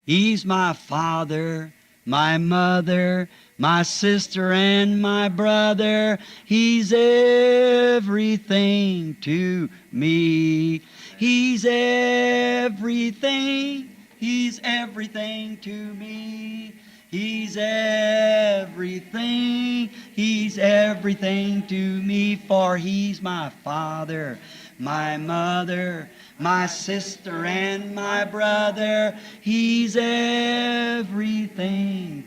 He's my father, my mother, my sister and my brother. He's everything to me. He's everything. He's everything to me. He's everything. He's everything to me. For He's my father, my mother, my sister and my brother. He's everything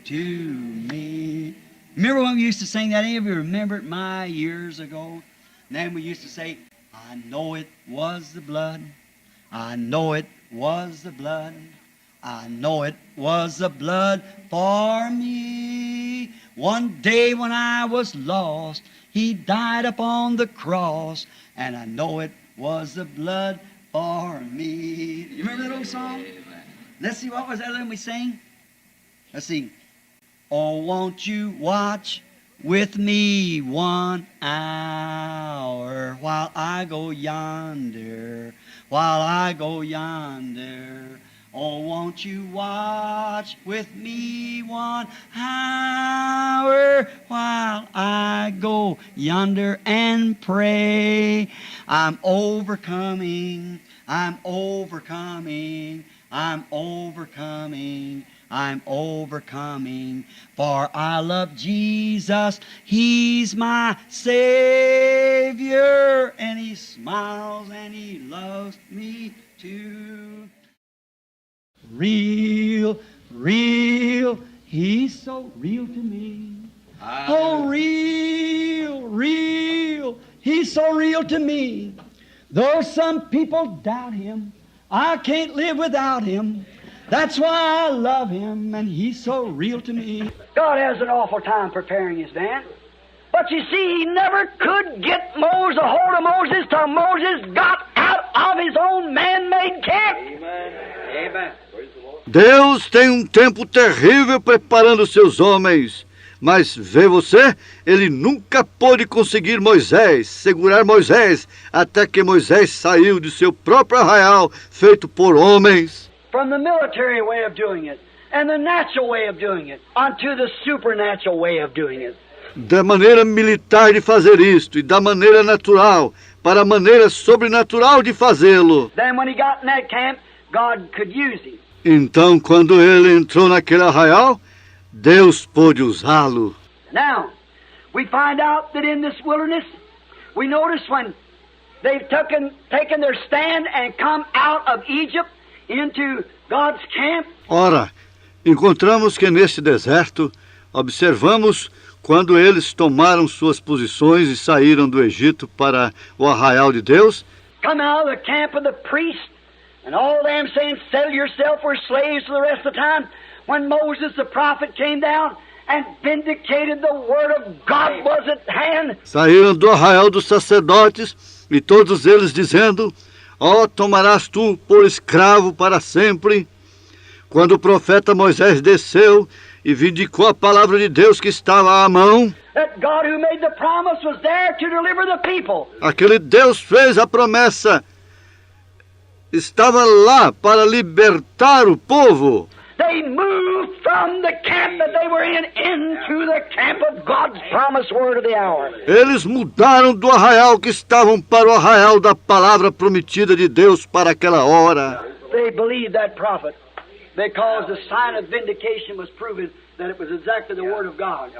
to me. Remember when we used to sing that? Any of you remember it years ago? And then we used to say, I know it was the blood. I know it was the blood. I know it was the blood for me. One day when I was lost, He died upon the cross, and I know it was the blood for me. You remember that old song? Let's see, what was that one we sang? Let's see. Oh, won't you watch with me 1 hour while I go yonder, while I go yonder. Oh, won't you watch with me 1 hour while I go yonder and pray? I'm overcoming, I'm overcoming, I'm overcoming, I'm overcoming, for I love Jesus. He's my Savior, and He smiles and He loves me too. Real, real, He's so real to me. Oh, real, real, He's so real to me. Though some people doubt Him, I can't live without Him. That's why I love Him, and He's so real to me. God has an awful time preparing His man. But you see, He never could get a hold of Moses till Moses got out of his own man-made camp. Amen. Amen. Deus tem tempo terrível preparando seus homens. Mas vê você, Ele nunca pôde conseguir Moisés, segurar Moisés, até que Moisés saiu de seu próprio arraial, feito por homens. From the military way of doing it, and the natural way of doing it, onto the supernatural way of doing it. Da maneira militar de fazer isto, e da maneira natural, para a maneira sobrenatural de fazê-lo. Then when he got in that camp, God could use him. Então, quando ele entrou naquele arraial, Deus pôde usá-lo. Now, we find out that in this wilderness, we notice when they've taken their stand and come out of Egypt into God's camp. Ora, encontramos que neste deserto, observamos quando eles tomaram suas posições e saíram do Egito para o arraial de Deus. Come out of the camp of the priest, and all them saying, settle yourself, we're slaves for the rest of the time. When Moses the prophet came down and vindicated the word of God was at hand. Saíram do arraial dos sacerdotes e todos eles dizendo, tomarás tu por escravo para sempre. Quando o profeta Moisés desceu e vindicou a palavra de Deus que estava à mão, that God who made the promise was there to deliver the people. Aquele Deus fez a promessa, estava lá para libertar o povo. They moved from the camp that they were in into the camp of God's promised word of the hour. Eles mudaram do arraial que estavam para o arraial da palavra prometida de Deus para aquela hora. They believed that prophet because the sign of vindication was proven that it was exactly the word of God.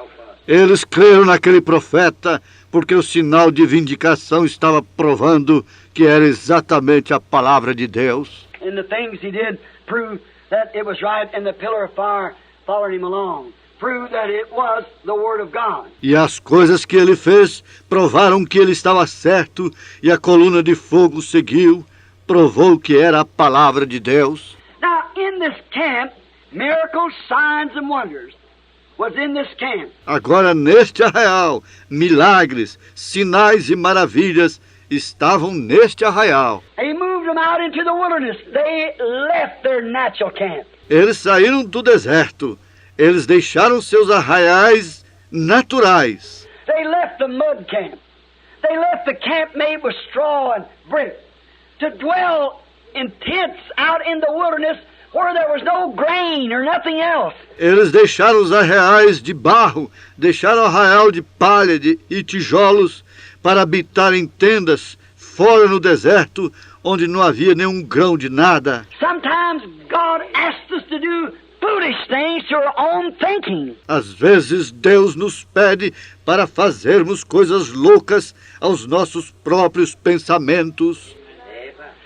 Eles creram naquele profeta porque o sinal de vindicação estava provando que era exatamente a palavra de Deus. And the things he did prove that it was right, and the pillar of fire followed him along. Proved that it was the word of God. E as coisas que ele fez provaram que ele estava certo, e a coluna de fogo seguiu, provou que era a palavra de Deus. Now, in this camp, miracles, signs and wonders was in this camp. Agora, neste arraial, milagres, sinais e maravilhas estavam neste arraial. He moved them out into the wilderness. They left their natural camp. Eles saíram do deserto. Eles deixaram seus arraiais naturais. They left the mud camp. They left the camp made with straw and brick to dwell in tents out in the wilderness where there was no grain or nothing else. Eles deixaram os arraiais de barro, deixaram arraial de palha e tijolos para habitar em tendas fora no deserto, onde não havia nenhum grão de nada. Sometimes God asks us to do foolish things to our own thinking. Às vezes Deus nos pede para fazermos coisas loucas aos nossos próprios pensamentos.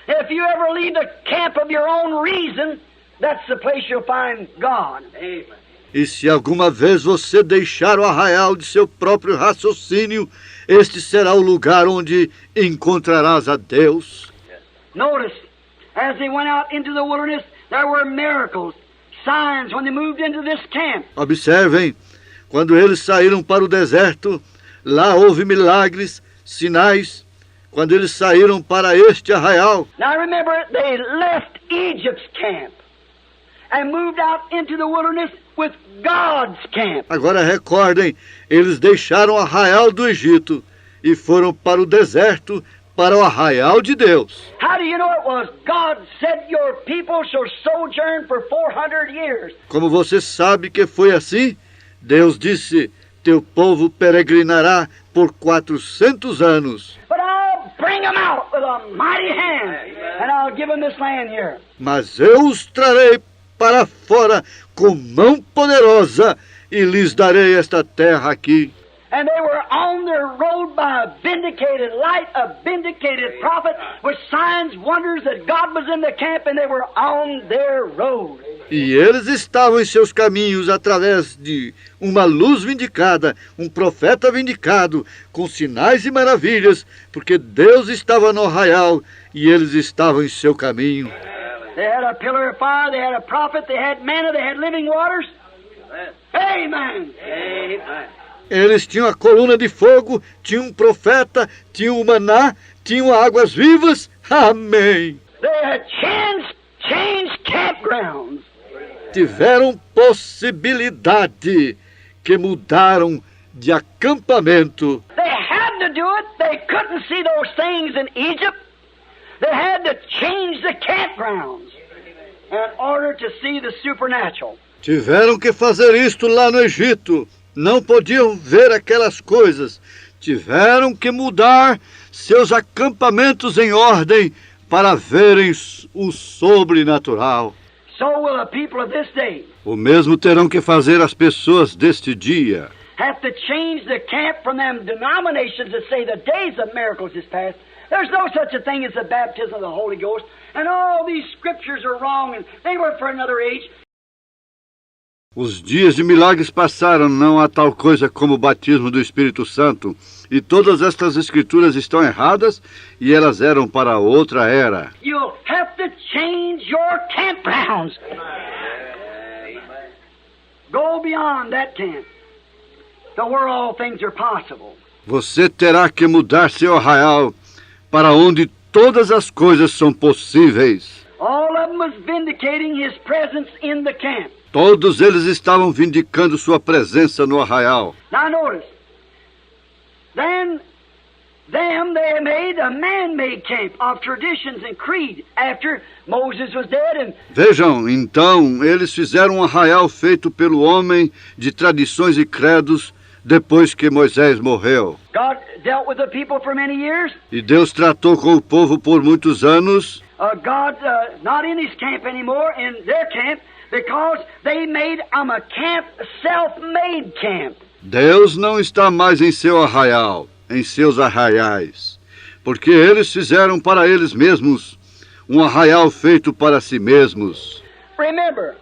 If you ever leave the camp of your own reason, that's the place you'll find God. E se alguma vez você deixar o arraial de seu próprio raciocínio, este será o lugar onde encontrarás a Deus. Notice, as they went out into the wilderness, there were miracles, signs when they moved into this camp. Observem, quando eles saíram para o deserto, lá houve milagres, sinais, quando eles saíram para este arraial. Now remember, they left Egypt's camp and moved out into the wilderness with God's camp. Agora recordem, eles deixaram o arraial do Egito e foram para o deserto, para o arraial de Deus. How do you know it was? God said your people shall sojourn for 400 years. Como você sabe que foi assim? Deus disse, teu povo peregrinará por 400 anos. But I'll bring them out with a mighty hand, and I'll give them this land here. Mas eu os trarei para fora com mão poderosa e lhes darei esta terra aqui. And they were on their road by a vindicated light, a vindicated prophet, with signs, wonders that God was in the camp, and they were on their road. E eles estavam em seus caminhos através de uma luz vindicada, um profeta vindicado, com sinais e maravilhas, porque Deus estava no arraial e eles estavam em seu caminho. They had a pillar of fire, they had a prophet, they had manna, they had living waters. Amen. Amen. Eles tinham a coluna de fogo, tinham um profeta, tinham o maná, tinham águas vivas. Amém. They had changed campgrounds. Tiveram possibilidade que mudaram de acampamento. They had to do it. They couldn't see those things in Egypt. They had to change the campgrounds in order to see the supernatural. Tiveram que fazer isto lá no Egito. Não podiam ver aquelas coisas. Tiveram que mudar seus acampamentos em ordem para verem o sobrenatural. So will the people of this day O mesmo terão que fazer as pessoas deste dia. have to change the camp from them denominations that say the days of miracles is past. There's no such a thing as the baptism of the Holy Ghost, and all these scriptures are wrong, and they were for another age. Os dias de milagres passaram, não há tal coisa como o batismo do Espírito Santo. E todas estas escrituras estão erradas e elas eram para outra era. You'll have to change your campgrounds. Go beyond that camp to where all things are possible. Você terá que mudar seu arraial para onde todas as coisas são possíveis. All of them was vindicating his presence in the camp. Todos eles estavam vindicando sua presença no arraial. Now notice, then they made a man-made camp of traditions and creed after Moses was dead and Vejam, então, eles fizeram um arraial feito pelo homem de tradições e credos depois que Moisés morreu. God dealt with the people for many years. E Deus tratou com o povo por muitos anos. God not in his camp anymore, in their camp, because they made a camp, self-made camp. Deus não está mais em seu arraial, em seus arraiais, porque eles fizeram para eles mesmos um arraial feito para si mesmos. Remember,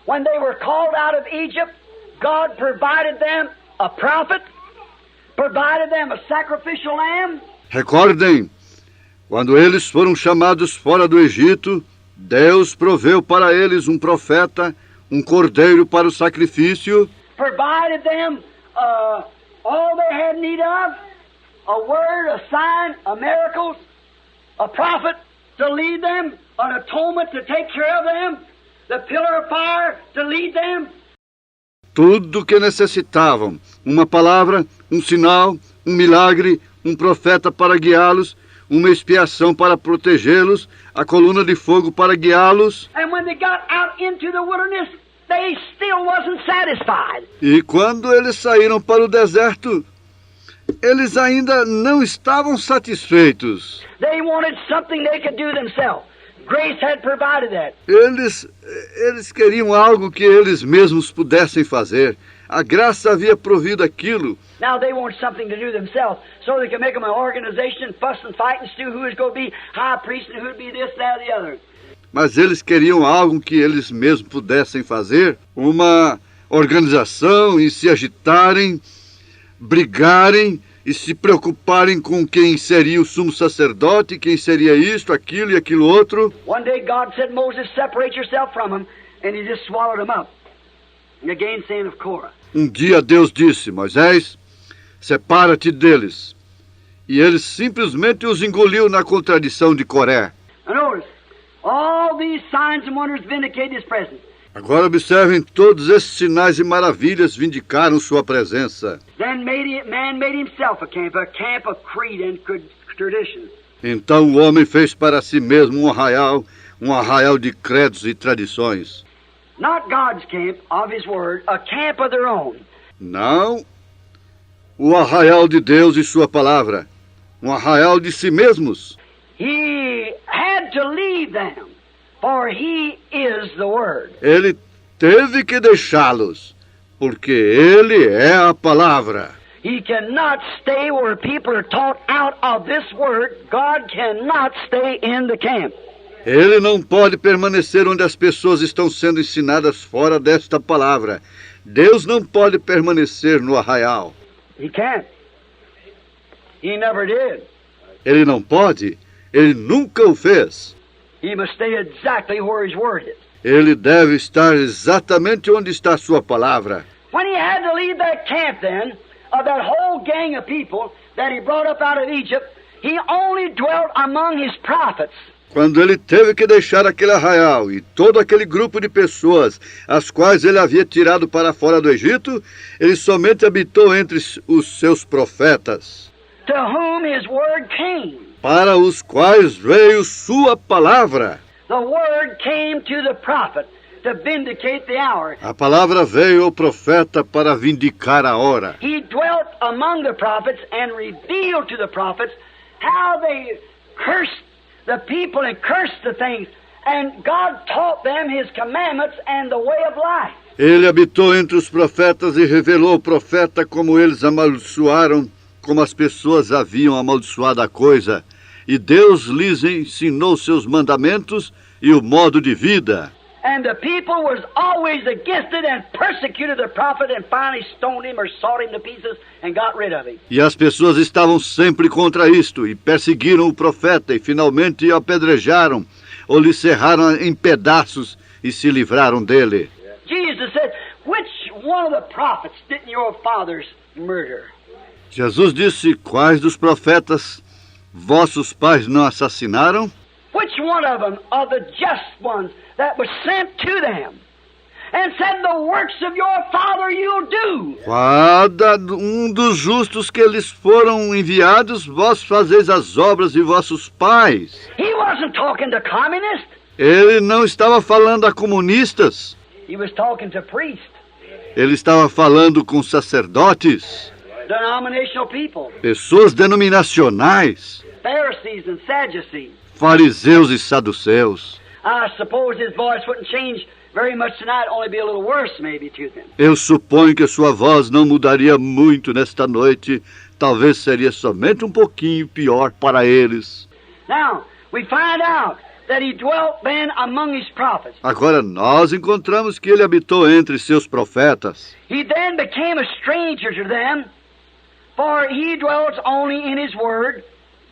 when they were called out of Egypt, God provided them a prophet, provided them a sacrificial lamb. Recordem, quando eles foram chamados fora do Egito, Deus proveu para eles um profeta, um cordeiro para o sacrifício. Provided them all they had need of, a word, a sign, a miracles, a prophet to lead them, an atonement to take care of them, the pillar of fire to lead them. Tudo o que necessitavam, uma palavra, um sinal, um milagre, um profeta para guiá-los, uma expiação para protegê-los, a coluna de fogo para guiá-los. And when they got out into the wilderness, they still wasn't satisfied. E quando eles saíram para o deserto, eles ainda não estavam satisfeitos. They wanted something they could do themselves. Grace had provided that. Eles queriam algo que eles mesmos pudessem fazer. A graça havia provido aquilo. Now they want something to do themselves, so they can make them an organization, fuss and fight and stew who is going to be high priest and who would be this, that, or the other. Mas eles queriam algo que eles mesmos pudessem fazer, uma organização, e se agitarem, brigarem e se preocuparem com quem seria o sumo sacerdote, quem seria isto, aquilo e aquilo outro. One day God said, Moses, separate yourself from them, and he just swallowed them up. And again saying of Korah. Um dia Deus disse, Moisés, separa-te deles. E ele simplesmente os engoliu na contradição de Coré. Now notice, all these signs and wonders vindicate his presence. Agora observem, todos esses sinais e maravilhas vindicaram sua presença. Then man made himself a camp of creed and tradition. Então o homem fez para si mesmo um arraial de credos e tradições. Not God's camp of his word, a camp of their own. Não o arraial de Deus e sua palavra, um arraial de si mesmos. He had to leave them, for he is the word. Ele teve que deixá-los, porque ele é a palavra. He cannot stay where people are taught out of this word. God cannot stay in the camp. Ele não pode permanecer onde as pessoas estão sendo ensinadas fora desta palavra. Deus não pode permanecer no arraial. He can't. He never did. Ele não pode. Ele nunca o fez. He must stay exactly where his word is. Ele deve estar exatamente onde está sua palavra. When he had to leave that camp then, of that whole gang of people that he brought up out of Egypt, he only dwelt among his prophets. Quando ele teve que deixar aquele arraial e todo aquele grupo de pessoas, as quais ele havia tirado para fora do Egito, ele somente habitou entre os seus profetas, To whom his word came. para os quais veio sua palavra. The word came to the prophet to vindicate the hour. A palavra veio ao profeta para vindicar a hora. He dwelt among the prophets and revealed to the prophets how they cursed the people and cursed the things. And God taught them his commandments and the way of life. Ele habitou entre os profetas e revelou ao profeta como eles amaldiçoaram, como as pessoas haviam amaldiçoado a coisa. E Deus lhes ensinou seus mandamentos e o modo de vida. And the people was always against it and persecuted the prophet and finally stoned him or sawed him to pieces and got rid of him. E as pessoas estavam sempre contra isto e perseguiram o profeta e finalmente o apedrejaram ou lhe serraram em pedaços e se livraram dele. Jesus said, which one of the prophets didn't your fathers murder? Jesus disse, quais dos profetas vossos pais não assassinaram? Which one of them, of the just ones that was sent to them, and said, the works of your father you'll do? Cada um dos justos que eles foram enviados, vós fazeis as obras de vossos pais. He wasn't talking to communists. Ele não estava falando a comunistas. He was talking to priests, Ele estava falando com sacerdotes, denominational people, pessoas denominacionais, Pharisees and Sadducees. fariseus e saduceus. I suppose his voice wouldn't change very much tonight, only be a little worse maybe to them. Eu suponho que sua voz não mudaria muito nesta noite. Talvez seria somente um pouquinho pior para eles. Now, we find out that he dwelt then among his prophets. Agora nós encontramos que ele habitou entre seus profetas. He then became a stranger to them, for he dwelt only in his word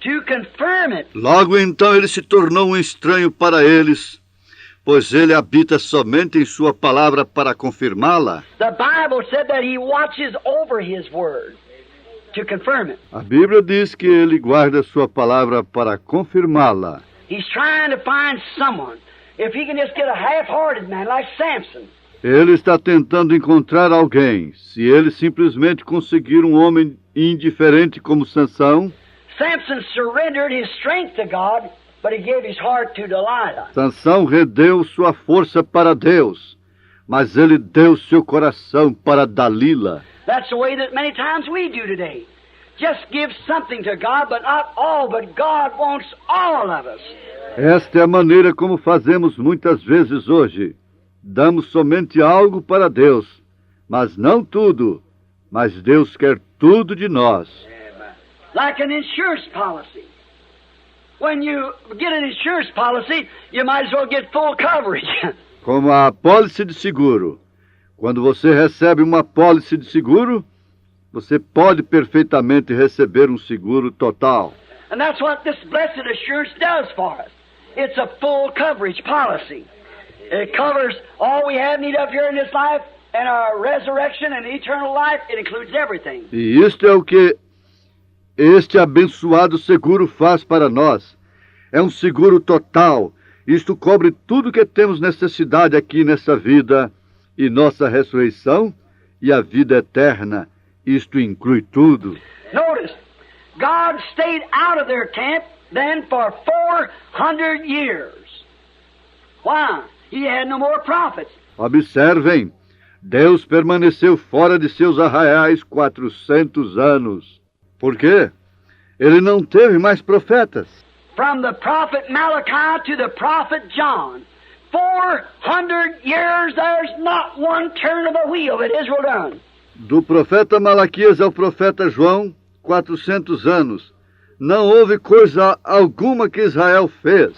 to confirm it. Logo então ele se tornou um estranho para eles, pois ele habita somente em sua palavra para confirmá-la. The Bible said that he watches over his word to confirm it. A Bíblia diz que ele guarda sua palavra para confirmá-la. He's trying to find someone. If he can just get a half-hearted man like Samson, Ele está tentando encontrar alguém. Se ele simplesmente conseguir um homem indiferente como Sansão, Samson surrendered his strength to God, but he gave his heart to Delilah. Sansão rendeu sua força para Deus, mas ele deu seu coração para Dalila. That's the way that many times we do today. Just give something to God, but not all, but God wants all of us. Esta é a maneira como fazemos muitas vezes hoje. Damos somente algo para Deus, mas não tudo. Mas Deus quer tudo de nós. Like an insurance policy. When you get an insurance policy, you might as well get full coverage. Como a apólice de seguro. Quando você recebe uma apólice de seguro, você pode perfeitamente receber um seguro total. And that's what this blessed assurance does for us. It's a full coverage policy. It covers all we have need of here in this life, and our resurrection and eternal life. It includes everything. E isto é o que este abençoado seguro faz para nós. É um seguro total. Isto cobre tudo que temos necessidade aqui nessa vida e nossa ressurreição e a vida eterna. Isto inclui tudo. Notice, God stayed out of their camp then for 400 years. Why? He had no more prophets. Observem, Deus permaneceu fora de seus arraiais 400 anos. Por quê? Ele não teve mais profetas. From the prophet Malachi to the prophet John, 400 years, there's not one turn of a wheel that Israel done. Do profeta Malaquias ao profeta João, 400 anos. Não houve coisa alguma que Israel fez.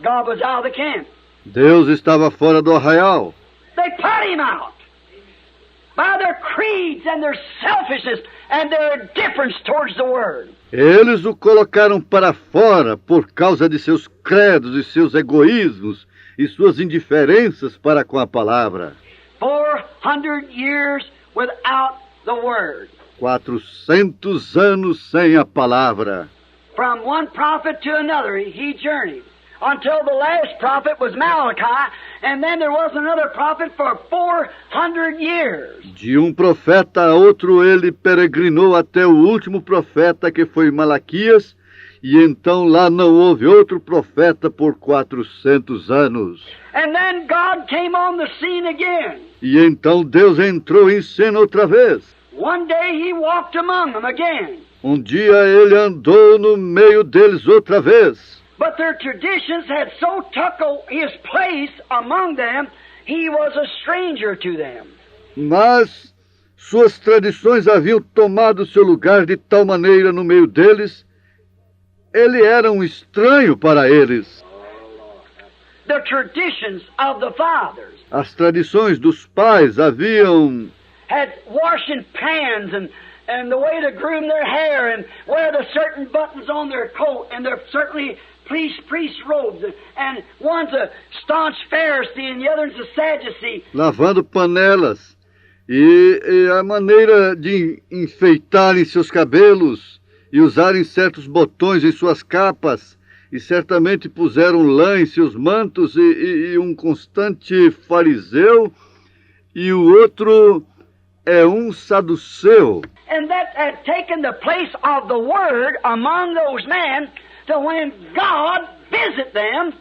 God was out of the camp. Deus estava fora do arraial. They put him out by their creeds and their selfishness and their indifference towards the word. Eles o colocaram para fora por causa de seus credos e seus egoísmos e suas indiferenças para com a palavra. 400 years without the word. 400 anos sem a palavra. From one prophet to another, he journeyed until the last prophet was Malachi, and then there was another prophet for 400 years. De um profeta a outro ele peregrinou até o último profeta, que foi Malaquias, e então lá não houve outro profeta por 400 anos. And then God came on the scene again. E então Deus entrou em cena outra vez. One day he walked among them again. Um dia ele andou no meio deles outra vez. But their traditions had so took his place among them, he was a stranger to them. Mas suas tradições haviam tomado seu lugar de tal maneira no meio deles, ele era um estranho para eles. The traditions of the fathers As tradições dos pais haviam had washing pans and the way to groom their hair and wear the certain buttons on their coat and their certainly priest robes, and one's a staunch Pharisee and the other's a Sadducee. lavando panelas e a maneira de enfeitarem seus cabelos e usarem certos botões em suas capas, e certamente puseram lã em seus mantos, e um constante fariseu, e o outro é um saduceu. And that had taken the place of the Word among those men, to when God visited them,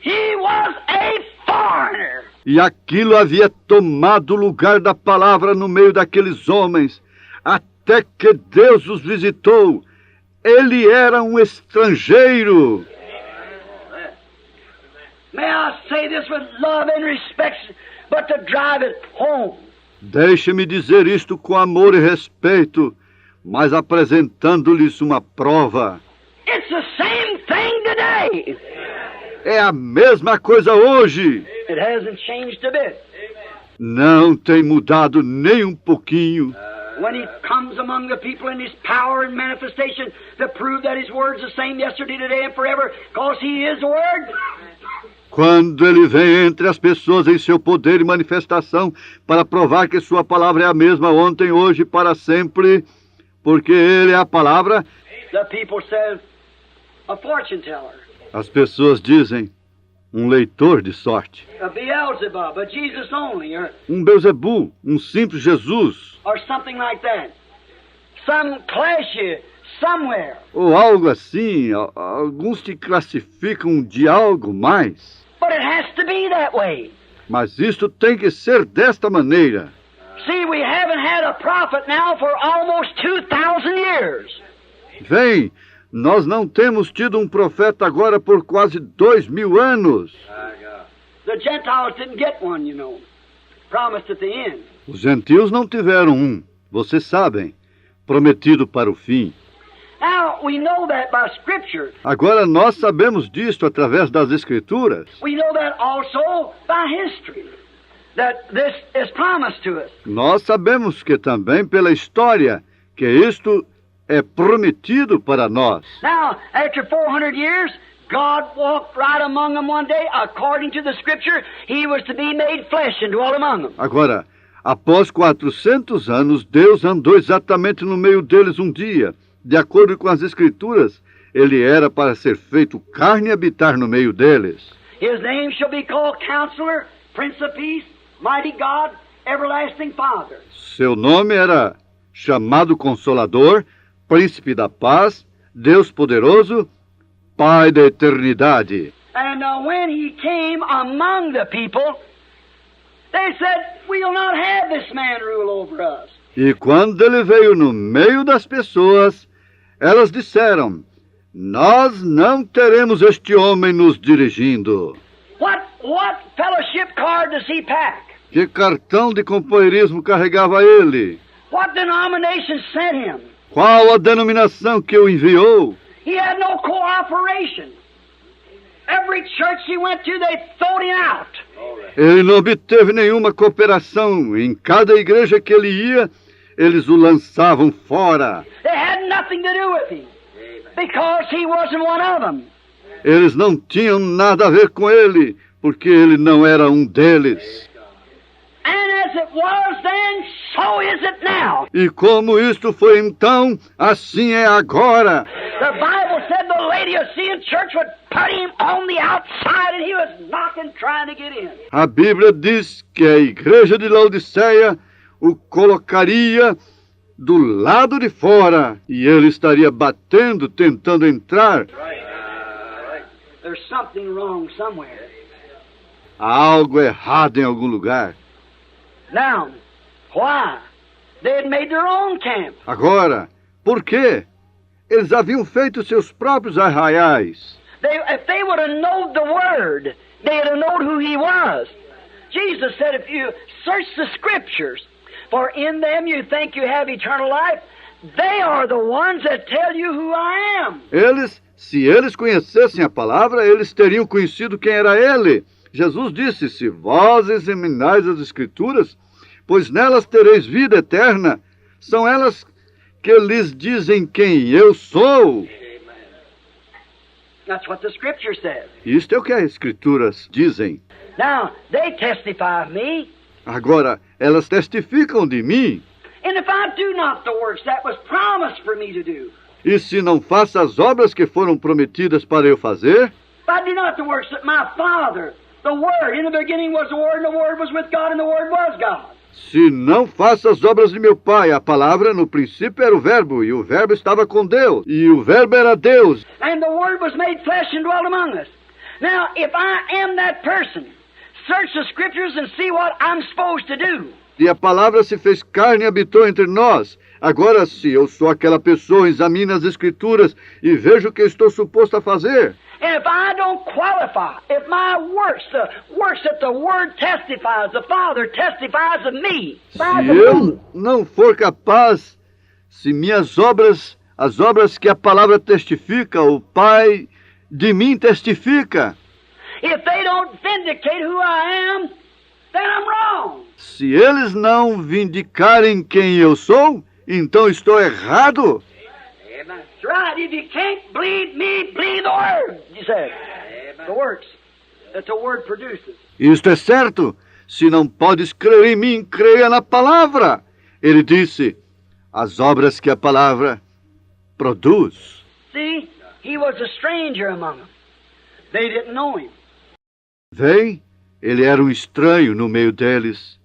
he was a foreigner. E aquilo havia tomado o lugar da palavra no meio daqueles homens, até que Deus os visitou. Ele era um estrangeiro. May I say this with love and respect, but to drive it home. Deixe-me dizer isto com amor e respeito, mas apresentando-lhes uma prova. It's the same thing today. É a mesma coisa hoje. It hasn't changed a bit. Não tem mudado nem um pouquinho. When he comes among the people in his power and manifestation to prove that his word's the same yesterday, today, and forever, because he is the word. Quando ele vem entre as pessoas em seu poder e manifestação para provar que sua palavra é a mesma ontem, hoje e para sempre, porque ele é a palavra, The people says, a fortune teller, as pessoas dizem, um leitor de sorte, a Beelzebub, a Jesus only, or Beuzebu, um simples Jesus, something like that. Some clashy, somewhere. ou algo assim. Alguns te classificam de algo mais. But it has to be that way. Mas isto tem que ser desta maneira. See, we haven't had a prophet now for almost 2,000 years. Vem, nós não temos tido um profeta agora por quase 2000 anos. The Gentiles didn't get one, you know. Promised at the end. Os gentios não tiveram um, vocês sabem, prometido para o fim. Now, we know that by Scripture. Agora nós sabemos disto através das Escrituras. We know that also by history, that this is promised to us. Nós sabemos que também pela história que isto é prometido para nós. Now, after 400 years, God walked right among them one day. According to the Scripture, He was to be made flesh and dwell among them. Agora, após 400 anos, Deus andou exatamente no meio deles um dia. De acordo com as Escrituras, ele era para ser feito carne e habitar no meio deles. His name shall be called Counselor, Prince of Peace, Mighty God, Everlasting Father. Seu nome era chamado Consolador, Príncipe da Paz, Deus Poderoso, Pai da Eternidade. And when He came among the people, they said, "We'll not have this man rule over us." E quando ele veio no meio das pessoas, elas disseram: nós não teremos este homem nos dirigindo. What fellowship card does he pack? Que cartão de companheirismo carregava ele? What denomination sent him? Qual a denominação que o enviou? He had no cooperation. Every church he went to, they throwed him out. Ele não obteve nenhuma cooperação. Em cada igreja que ele ia, eles o lançavam fora. They had nothing to do with him because he wasn't one of them. Eles não tinham nada a ver com ele, porque ele não era um deles. And as it was then, so is it now. E como isto foi então, assim é agora. The Bible said the Laodicean church would put him on the outside and he was knocking trying to get in. A Bíblia diz que a igreja de Laodiceia o colocaria do lado de fora e ele estaria batendo, tentando entrar. There's something wrong somewhere. Há algo errado em algum lugar. Now, why? They had made their own camp. Agora, por quê? Eles haviam feito seus próprios arraiais. If they would have known the Word, they'd have known who He was. Jesus said, if you search the Scriptures, for in them you think you have eternal life, they are the ones that tell you who I am. Se eles conhecessem a palavra, eles teriam conhecido quem era ele. Jesus disse, se vós examinais as Escrituras, pois nelas tereis vida eterna, são elas que lhes dizem quem eu sou. That's what the Scripture says. Isto é o que as Escrituras dizem. Now, they testify of me. Agora, elas testificam de mim. And if I do not the works that was promised for me to do, E se não faço as obras que foram prometidas para eu fazer, if I do not the works that my Father, the Word, in the beginning was the Word, and the Word was with God, and the Word was God. se não faço as obras de meu Pai, a palavra no princípio era o Verbo, e o Verbo estava com Deus, e o Verbo era Deus. And the Word was made flesh and dwelt among us. Now, if I am that person, search the Scriptures and see what I'm supposed to do. E a palavra se fez carne e habitou entre nós. Agora, se eu sou aquela pessoa, examine as Escrituras e veja o que estou suposto a fazer. And if I don't qualify, if my works, the works that the Word testifies, the Father testifies of me. Se eu não for capaz, se minhas obras, as obras que a palavra testifica, o Pai de mim testifica. If they don't vindicate who I am, then I'm wrong. Se eles não vindicarem quem eu sou, então estou errado. That's right. If you can't believe me, believe the Word, he said. The works that the Word produces. Isto é certo. Se não podes crer em mim, creia na palavra. Ele disse, as obras que a palavra produz. See, he was a stranger among them. They didn't know him. Vem, ele era um estranho no meio deles.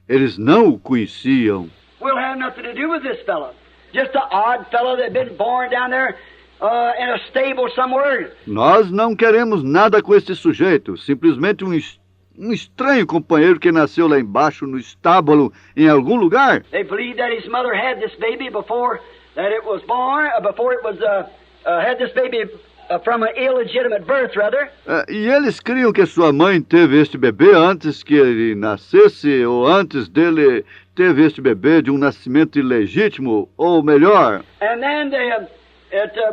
Eles não o conheciam. We'll have nothing to do with this fellow. just an odd fellow that had been born down there in a stable somewhere. Nós não queremos nada com este sujeito, simplesmente um estranho companheiro que nasceu lá embaixo no estábulo em algum lugar. They believed that his mother had this baby before that it was born, before it was had this baby from an illegitimate birth, rather. E eles criam que sua mãe teve este bebê antes que ele nascesse, ou antes dele teve este bebê de um nascimento ilegítimo, ou melhor. And then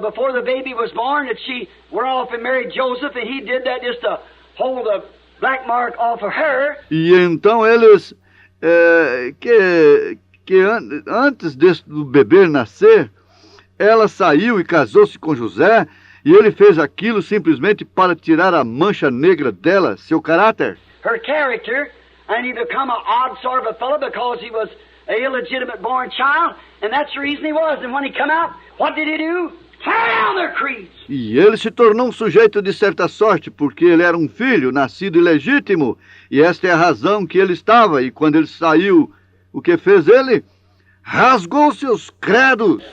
before the baby was born, that she went off and married Joseph, and he did that just to hold the black mark off of her. E então eles, antes do bebê nascer, ela saiu e casou-se com José, e ele fez aquilo simplesmente para tirar a mancha negra dela, seu caráter. Her character, and he become an odd sort of a fellow because he was an illegitimate born child, and that's the reason he was. And when he come out, what did he do? Tear down their creeds. E ele se tornou um sujeito de certa sorte, porque ele era um filho nascido ilegítimo, e esta é a razão que ele estava, e quando ele saiu, o que fez ele? Rasgou seus credos.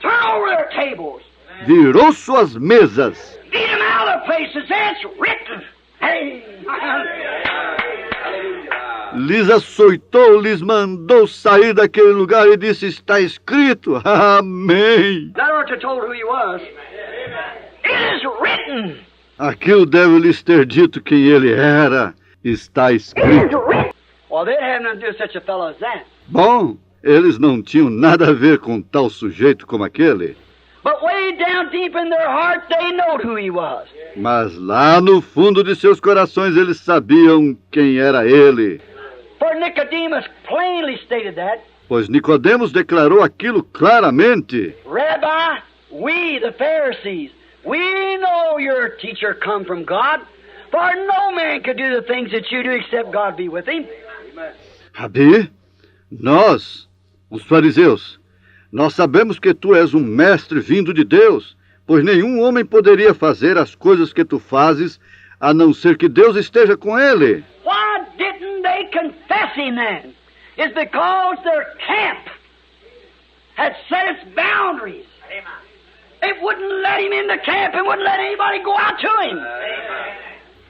Turn over their tables. Virou suas mesas. Beat them out of their places. It's written. Hey. Lhes açoitou, lhes mandou sair daquele lugar e disse, está escrito. Amém. That ought to have told who he was. It is written. Aquilo deve lhes ter dito quem ele era. Está escrito. Well, they have nothing to do with such a fellow as that. Bom, eles não tinham nada a ver com tal sujeito como aquele. But way down deep in their heart, they knowed who he was. Mas lá no fundo de seus corações eles sabiam quem era ele. For Nicodemus plainly stated that. Pois Nicodemos declarou aquilo claramente. Rabbi, we, the Pharisees, we know your teacher come from God, for no man could do the things that you do except God be with him. Rabi, nós, os fariseus, nós sabemos que tu és um mestre vindo de Deus, pois nenhum homem poderia fazer as coisas que tu fazes, a não ser que Deus esteja com ele. Why didn't they confess him then? It's because their camp had set its boundaries. It wouldn't let him in the camp and wouldn't let anybody go out to him.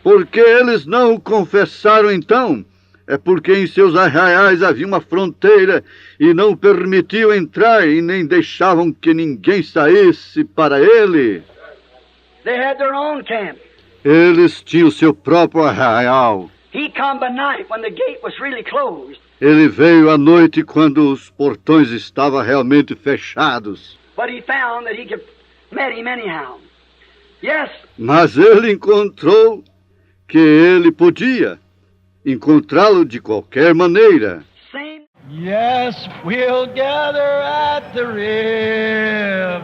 Por que eles não o confessaram então? É porque em seus arraiais havia uma fronteira e não permitiam entrar e nem deixavam que ninguém saísse para ele. They had their own camp. Eles tinham seu próprio arraial. He come by night when the gate was really closed. Ele veio à noite quando os portões estavam realmente fechados. But he found that he could met him anyhow. Yes. Mas ele encontrou que ele podia encontrá-lo de qualquer maneira. Same. Yes, we'll gather at the river,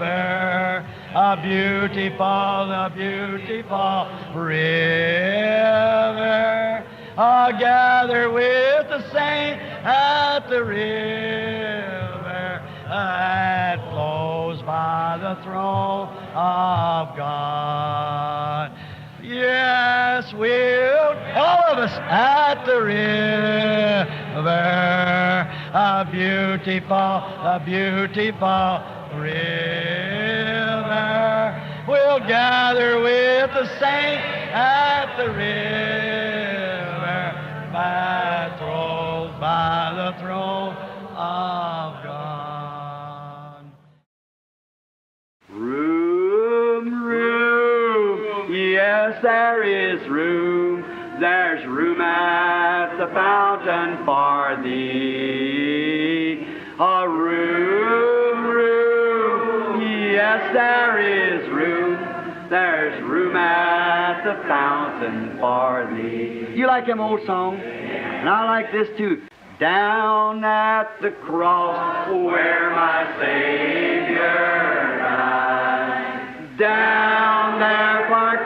a beautiful river. I'll gather with the saints at the river that flows by the throne of God. Yes, we'll, all of us, at the river, a beautiful river. We'll gather with the saints at the river that flows by the throne of God. Room, yes, there is room. There's room at the fountain for thee. A room, yes, there is room. There's room at the fountain for thee. You like them old songs? And I like this too. Down at the cross where my Savior died. Down there for